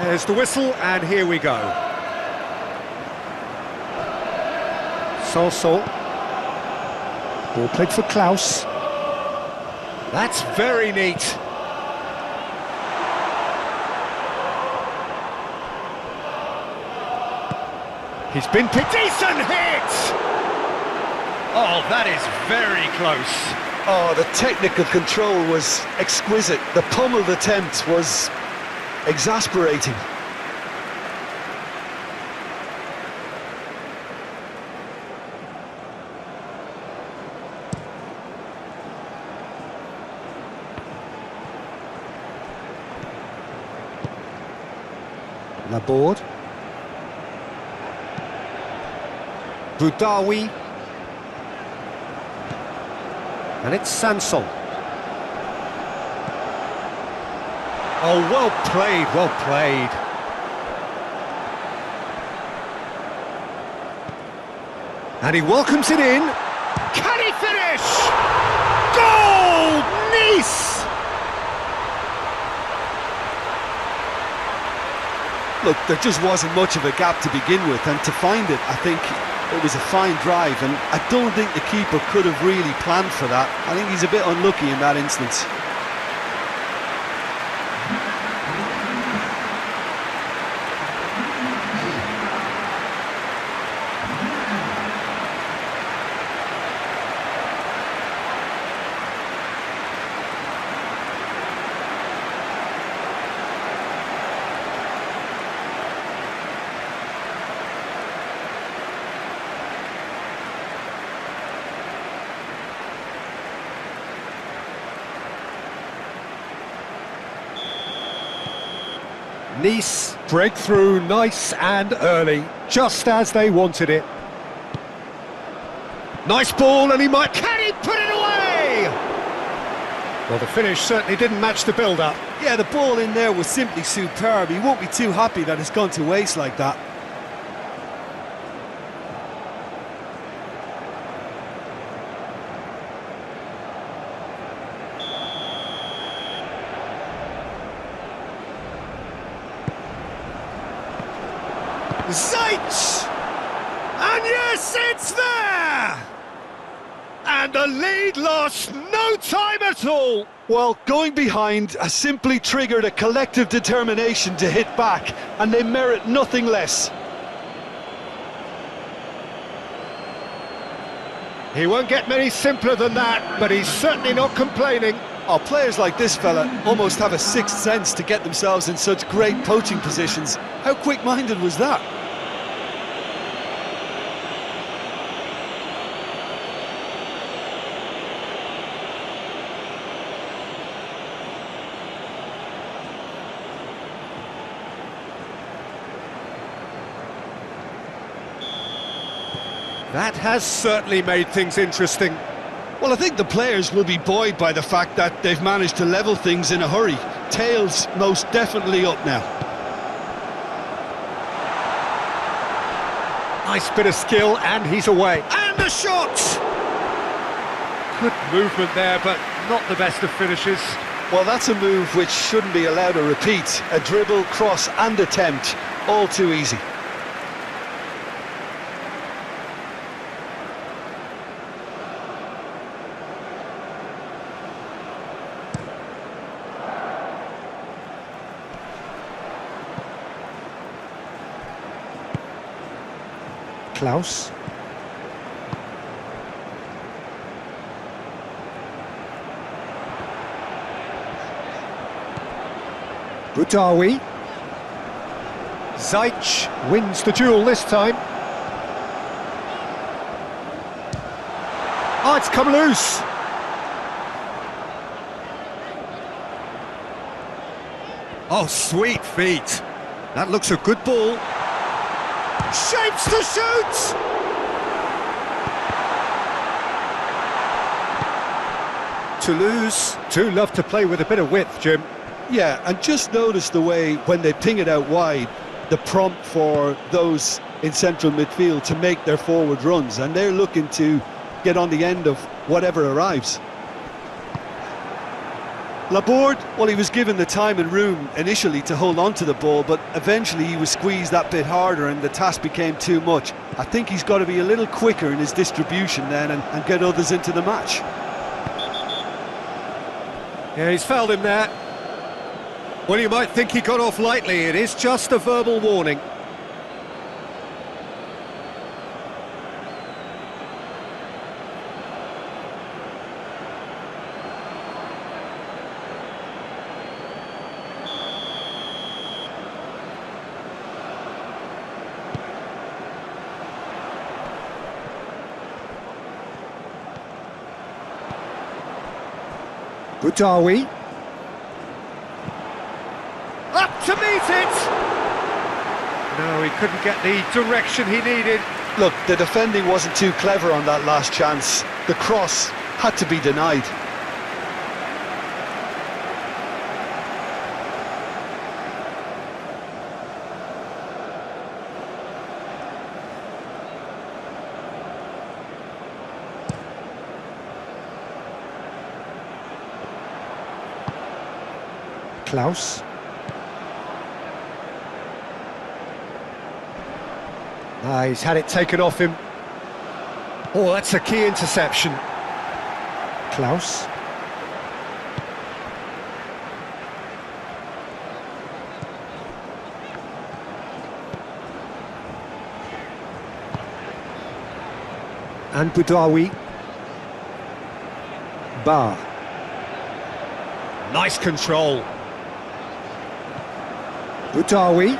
There's the whistle, and here we go. Sanson. Ball played for Klaus. That's very neat. He's been picked. Decent hit! Oh, that is very close. Oh, the technical control was exquisite. The pummeled attempt was exasperating. Laborde. Boudaoui. And it's Sanson. Oh, well played, well played. And he welcomes it in. Can he finish? Goal! Nice! Look, there just wasn't much of a gap to begin with, and to find it, I think it was a fine drive, and I don't think the keeper could have really planned for that. I think he's a bit unlucky in that instance. Nice breakthrough, nice and early, just as they wanted it. Nice ball, and he might... Can he put it away? Well, the finish certainly didn't match the build-up. Yeah, the ball in there was simply superb. He won't be too happy that it's gone to waste like that. Zeitz! And yes, it's there! And the lead lost no time at all! Well, going behind has simply triggered a collective determination to hit back, and they merit nothing less. He won't get many simpler than that, but he's certainly not complaining. Oh, players like this fella almost have a sixth sense to get themselves in such great poaching positions. How quick-minded was that? That has certainly made things interesting. Well, I think the players will be buoyed by the fact that they've managed to level things in a hurry. Tails most definitely up now. Nice bit of skill, and he's away. And the shot! Good movement there, but not the best of finishes. Well, that's a move which shouldn't be allowed to repeat. A dribble, cross and attempt, all too easy. Klaus. Boudaoui. Zeitz wins the duel this time. Oh, it's come loose. Oh, sweet feet. That looks a good ball. Shapes to shoot! Toulouse do love to play with a bit of width, Jim. Yeah, and just notice the way, when they ping it out wide, the prompt for those in central midfield to make their forward runs, and they're looking to get on the end of whatever arrives. Laborde, well, he was given the time and room initially to hold on to the ball, but eventually he was squeezed that bit harder and the task became too much. I think he's got to be a little quicker in his distribution then and get others into the match. Yeah, he's fouled him there. Well, you might think he got off lightly. It is just a verbal warning. Boudaoui. Up to meet it! No, he couldn't get the direction he needed. Look, the defending wasn't too clever on that last chance. The cross had to be denied. Klaus. He's had it taken off him. Oh, that's a key interception. Klaus. And Boudaoui. Bar. Nice control. Boudaoui.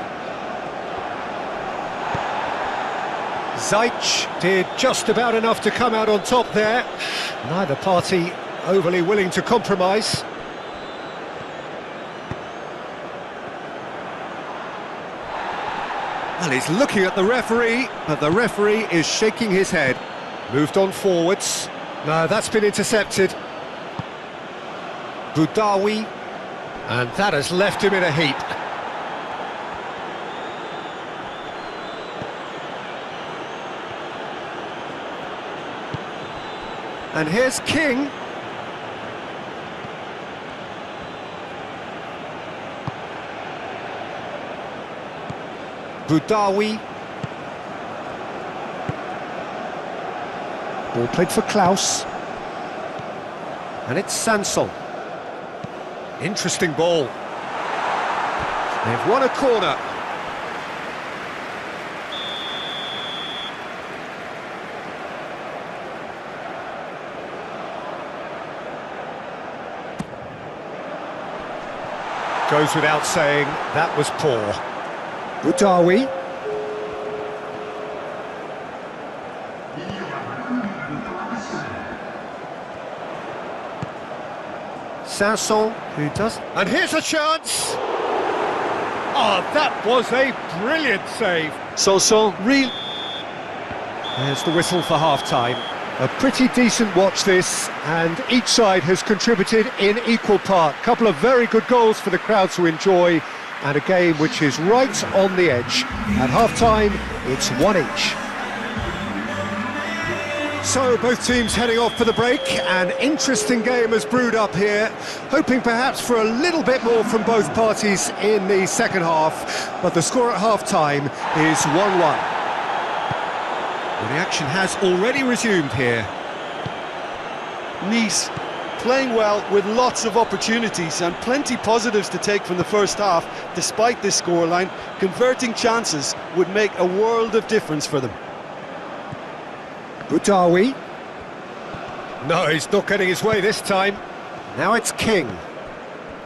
Zajc did just about enough to come out on top there. Neither party overly willing to compromise. Well, he's looking at the referee, but the referee is shaking his head. Moved on forwards. No, that's been intercepted. Boudaoui. And that has left him in a heap. And here's King. Boudaoui. Ball played for Klaus. And it's Sanson. Interesting ball. They've won a corner. Goes without saying, that was poor. Boudaoui. Sanson, who does... And here's a chance! Oh, that was a brilliant save. So, real... There's the whistle for half-time. A pretty decent watch this, and each side has contributed in equal part. Couple of very good goals for the crowd to enjoy, and a game which is right on the edge. At half-time, it's 1 each. So, both teams heading off for the break. An interesting game has brewed up here, hoping perhaps for a little bit more from both parties in the second half, but the score at half-time is 1-1. Well, the action has already resumed here. Nice playing well with lots of opportunities and plenty positives to take from the first half. Despite this scoreline, converting chances would make a world of difference for them. Boudaoui. No, he's not getting his way this time. Now it's King.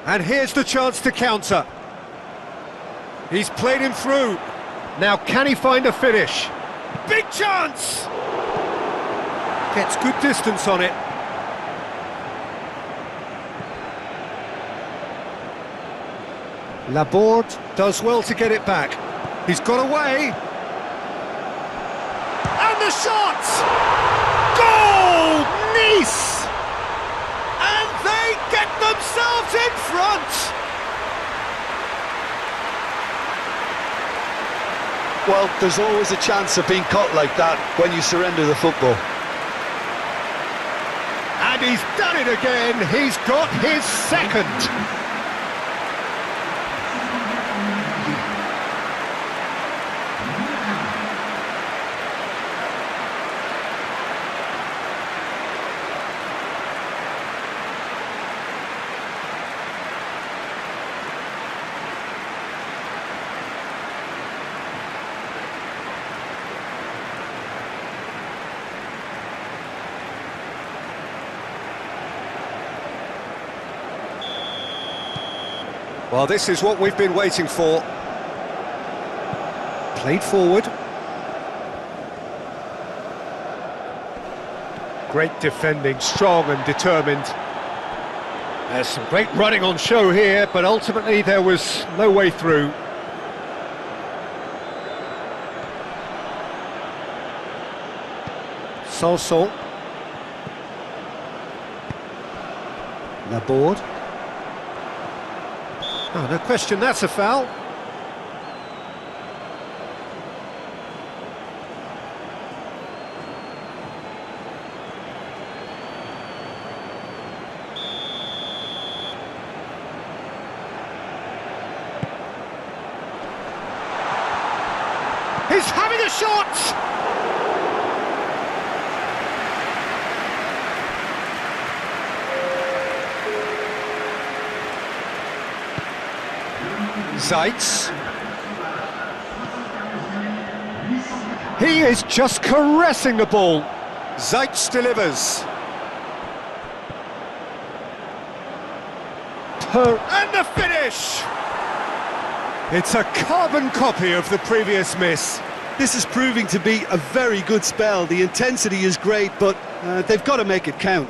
And here's the chance to counter. He's played him through. Now can he find a finish? Big chance! Gets good distance on it. Laborde. Does well to get it back. He's got away. And the shot! Goal! Nice! And they get themselves in front! Well, there's always a chance of being caught like that when you surrender the football. And he's done it again. He's got his second. Well, this is what we've been waiting for. Played forward. Great defending, strong and determined. There's some great running on show here, but ultimately there was no way through. Sanson. Laborde. Oh, no question, that's a foul. He's having a shot! Zeitz. He is just caressing the ball. Zeitz delivers. And the finish! It's a carbon copy of the previous miss. This is proving to be a very good spell. The intensity is great, but they've got to make it count.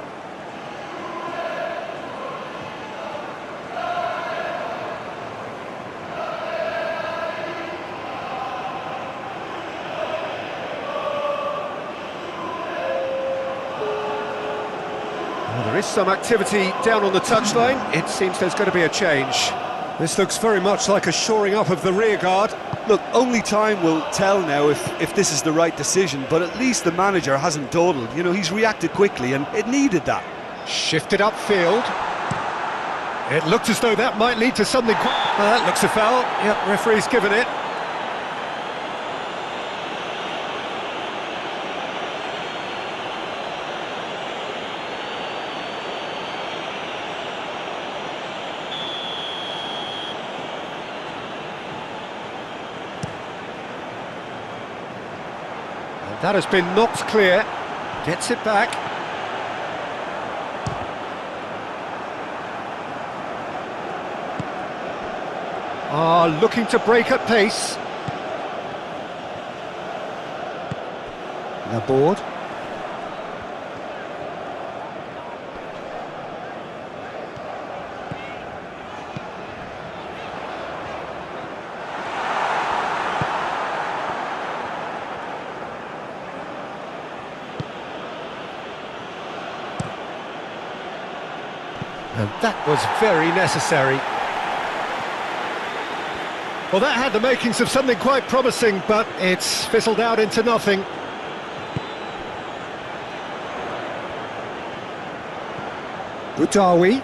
There is some activity down on the touchline. It seems there's going to be a change. This looks very much like a shoring up of the rear guard. Look, only time will tell now if this is the right decision, but at least the manager hasn't dawdled. You know, he's reacted quickly, and it needed that. Shifted upfield. It looked as though that might lead to something. That looks a foul. Yep, referee's given it. That has been knocked clear. Gets it back. Looking to break at pace. Laborde. And that was very necessary. Well, that had the makings of something quite promising, but it's fizzled out into nothing. Butawi.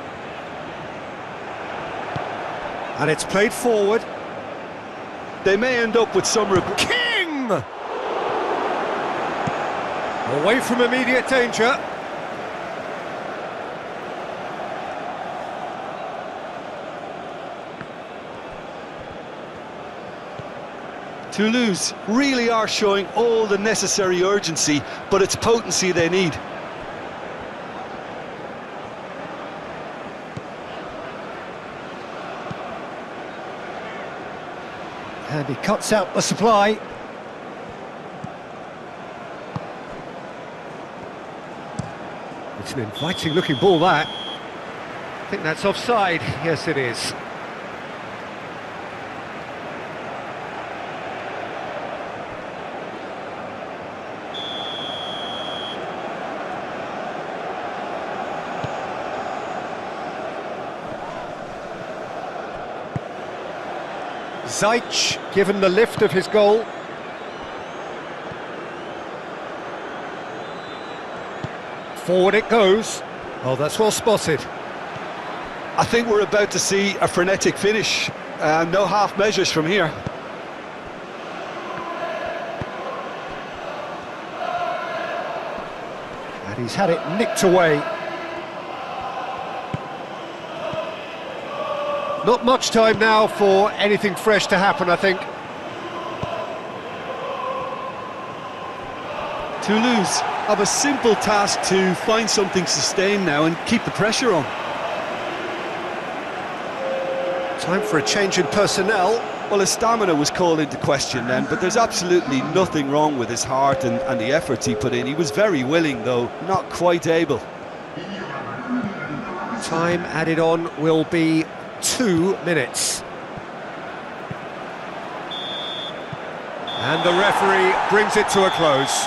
And it's played forward. They may end up with some King! Away from immediate danger. Toulouse really are showing all the necessary urgency, but it's potency they need. And he cuts out the supply. It's an inviting looking ball, that. I think that's offside. Yes, it is. Zeitz given the lift of his goal. Forward it goes. Oh, that's well spotted. I think we're about to see a frenetic finish. No half measures from here. And he's had it nicked away. Not much time now for anything fresh to happen, I think. Toulouse have a simple task to find something sustained now and keep the pressure on. Time for a change in personnel. Well, his stamina was called into question then, but there's absolutely nothing wrong with his heart and the efforts he put in. He was very willing, though not quite able. Time added on will be 2 minutes. And the referee brings it to a close.